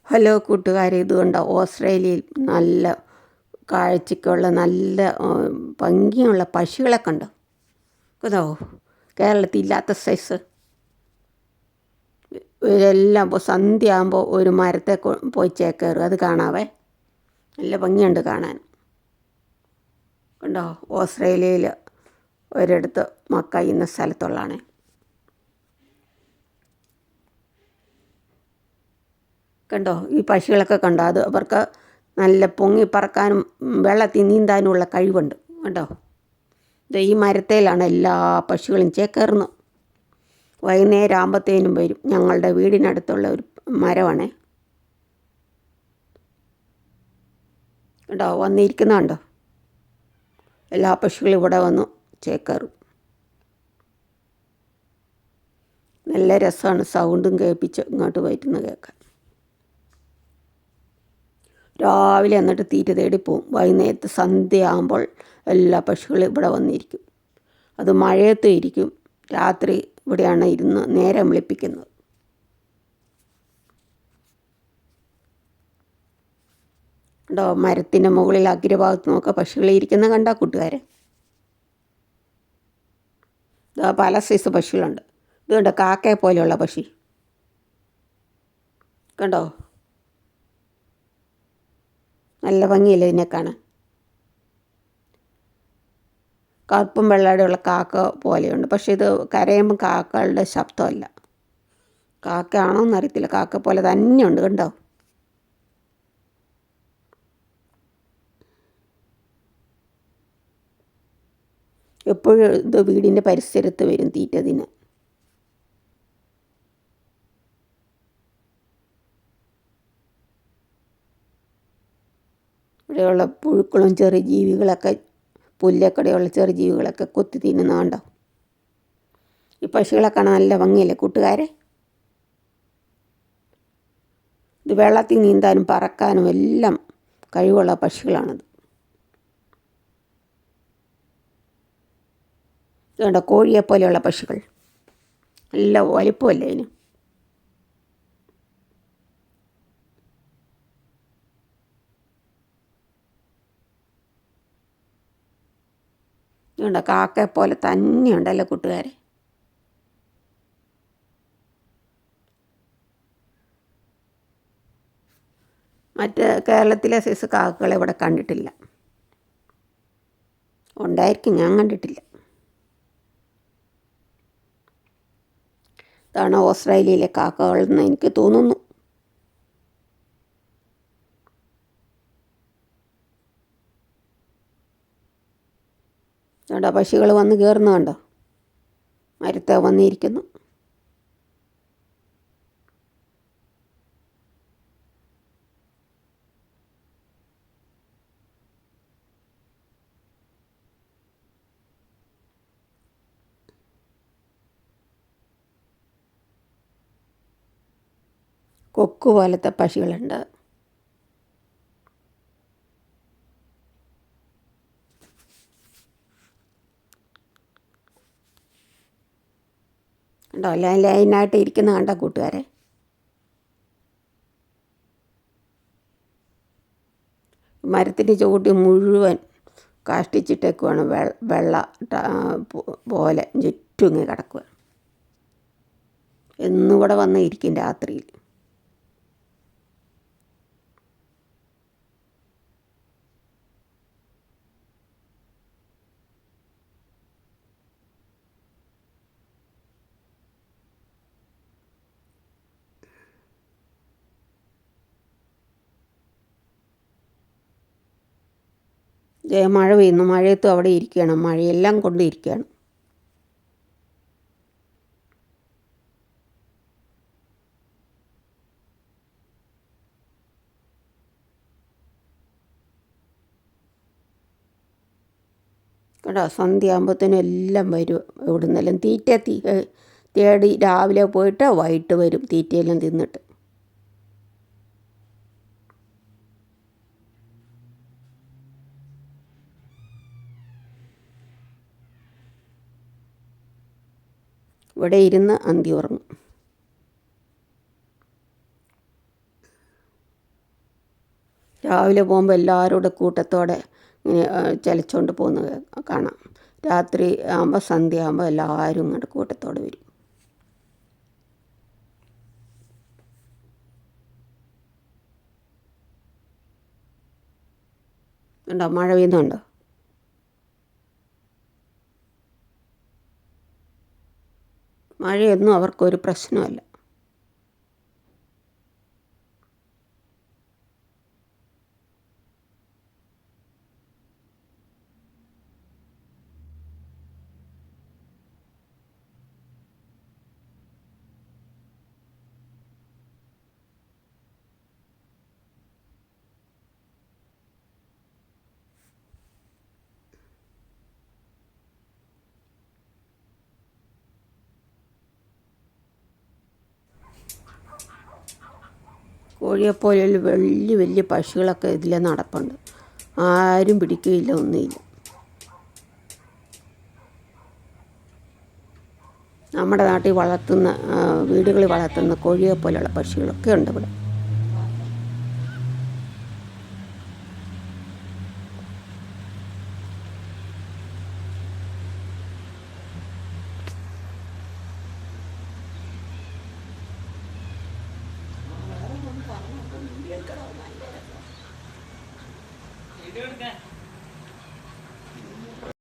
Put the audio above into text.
Hello കൂട്ടുകാരെ, ഇത് കണ്ടോ ഓസ്ട്രേലിയയിൽ നല്ല കാഴ്ചയ്ക്കുള്ള നല്ല ഭംഗിയുള്ള പക്ഷികളെ കണ്ടോ? കേട്ടോ, കേരളത്തിൽ ഇല്ലാത്ത സൈസ്. ഇവരെല്ലാം സന്ധ്യ ആകുമ്പോൾ ഒരു മരത്തെ പോയി ചേക്കേറും. അത് കാണാവേ, നല്ല ഭംഗിയുണ്ട് കാണാൻ. കണ്ടോ, ഓസ്ട്രേലിയയിൽ ഒരിടത്ത് മക്കൈ എന്ന സ്ഥലത്തുള്ളതാണ്. കണ്ടോ, ഈ പക്ഷികളൊക്കെ കണ്ടോ? അത് അവർക്ക് നല്ല പൊങ്ങി പറക്കാനും വെള്ളത്തിൽ നീന്താനുമുള്ള കഴിവുണ്ട്. കണ്ടോ, ഈ മരത്തേലാണ് എല്ലാ പക്ഷികളും ചേക്കേറുന്നത്. വൈകുന്നേരം ആകുമ്പോഴത്തേനും വരും. ഞങ്ങളുടെ വീടിനടുത്തുള്ള ഒരു മരമാണേ. കണ്ടോ, വന്നിരിക്കുന്നുണ്ടോ? എല്ലാ പക്ഷികളും ഇവിടെ വന്നു ചേക്കേറും. നല്ല രസമാണ് സൗണ്ടും കേൾപ്പിച്ച് ഇങ്ങോട്ട് വരുന്ന കേൾക്കാൻ. രാവിലെ എന്നിട്ട് തീറ്റ തേടി പോവും. വൈകുന്നേരത്ത് സന്ധ്യ ആകുമ്പോൾ എല്ലാ പക്ഷികളും ഇവിടെ വന്നിരിക്കും. അത് മഴയത്ത് ഇരിക്കും. രാത്രി ഇവിടെയാണ് ഇരുന്ന് നേരം വിളിപ്പിക്കുന്നത്. കണ്ടോ, മരത്തിൻ്റെ മുകളിൽ അഗ്രഭാഗത്ത് നോക്കുക പക്ഷികളെ ഇരിക്കുന്ന കണ്ടോ കൂട്ടുകാരെ? ഇതാ പല സൈസ് പക്ഷികളുണ്ട്. ഇത് കണ്ടോ, കാക്കയെ പോലെയുള്ള പക്ഷി കണ്ടോ? നല്ല ഭംഗിയല്ലേ ഇതിനെ കാണാൻ? കറുപ്പും വെള്ളയുടെയുള്ള കാക്ക പോലെയുണ്ട്. പക്ഷേ ഇത് കരയുമ്പം കാക്കകളുടെ ശബ്ദമല്ല. കാക്കയാണോ എന്നറിയത്തില്ല, കാക്ക പോലെ തന്നെയുണ്ട്. കണ്ടോ? എപ്പോഴും ഇത് വീടിൻ്റെ പരിസരത്ത് വരും തീറ്റ തിന്നാൻ. ഇവിടെയുള്ള പുഴുക്കളും ചെറിയ ജീവികളൊക്കെ, പുല്ലക്കടയുള്ള ചെറിയ ജീവികളൊക്കെ കൊത്തി തിന്നുന്ന കണ്ടോ? ഈ പക്ഷികളെ കാണാൻ നല്ല ഭംഗിയല്ലേ കൂട്ടുകാരെ? ഇത് വെള്ളത്തിൽ നീന്താനും പറക്കാനും എല്ലാം കഴിവുള്ള പക്ഷികളാണിത്. ഇതുകൊണ്ട് കോഴിയെ പോലെയുള്ള പക്ഷികൾ, നല്ല വലിപ്പമല്ലേ അതിന്? ഇതുകൊണ്ട് കാക്കയെ പോലെ തന്നെയുണ്ടല്ലോ കൂട്ടുകാരെ? മറ്റ് കേരളത്തിലെ സൈസ് കാക്കകളെ ഇവിടെ കണ്ടിട്ടില്ല. ഉണ്ടായിരിക്കും, ഞാൻ കണ്ടിട്ടില്ല. ഇതാണ് ഓസ്ട്രേലിയയിലെ കാക്കകളെന്ന് എനിക്ക് തോന്നുന്നു. അതുകൊണ്ട് പക്ഷികൾ വന്ന് കയറുന്ന കണ്ടോ? മരത്തെ വന്നിരിക്കുന്നു. കൊക്ക് പോലത്തെ പക്ഷികളുണ്ട്. കണ്ടോ, ലൈനായിട്ട് ഇരിക്കുന്ന കണ്ട കൂട്ടുകാരെ? മരത്തിൻ്റെ ചുവട്ടിൽ മുഴുവൻ കാഷ്ടിച്ചിട്ടേക്കുവാണ്. വെള്ള പോലെ ചുറ്റും ഇങ്ങനെ കിടക്കുക. എന്നും കൂടെ വന്ന് ഇരിക്കും രാത്രിയിൽ. മഴ പെയ്യുന്നു. മഴയത്തും അവിടെ ഇരിക്കുകയാണ്. മഴയെല്ലാം കൊണ്ട് ഇരിക്കുകയാണ്. കേട്ടോ, സന്ധ്യ ആകുമ്പോഴത്തേനും എല്ലാം വരും. എവിടെ നിന്നെല്ലാം തീറ്റ തേടി രാവിലെ പോയിട്ട് വൈകിട്ട് വരും തീറ്റയെല്ലാം തിന്നിട്ട്. ഇവിടെ ഇരുന്ന് അന്തി ഉറങ്ങും. രാവിലെ പോകുമ്പോൾ എല്ലാവരോടും കൂട്ടത്തോടെ ഇങ്ങനെ ചലിച്ചുകൊണ്ട് പോകുന്നത് കാണാം. രാത്രി ആകുമ്പോൾ സന്ധ്യ ആകുമ്പോൾ എല്ലാവരും ഇങ്ങോട്ട് കൂട്ടത്തോടെ വരും. ഉണ്ടോ, മഴ പെയ്യുന്നുണ്ടോ? മഴയൊന്നും അവർക്കൊരു പ്രശ്നമല്ല. കോഴിയെപ്പോലെയുള്ള വലിയ വലിയ പക്ഷികളൊക്കെ ഇതിലെ നടപ്പുണ്ട്. ആരും പിടിക്കുകയില്ല, ഒന്നുമില്ല. നമ്മുടെ നാട്ടിൽ വളർത്തുന്ന വീടുകളിൽ വളർത്തുന്ന കോഴിയെപ്പോലെയുള്ള പക്ഷികളൊക്കെ ഉണ്ട് ഇവിടെ.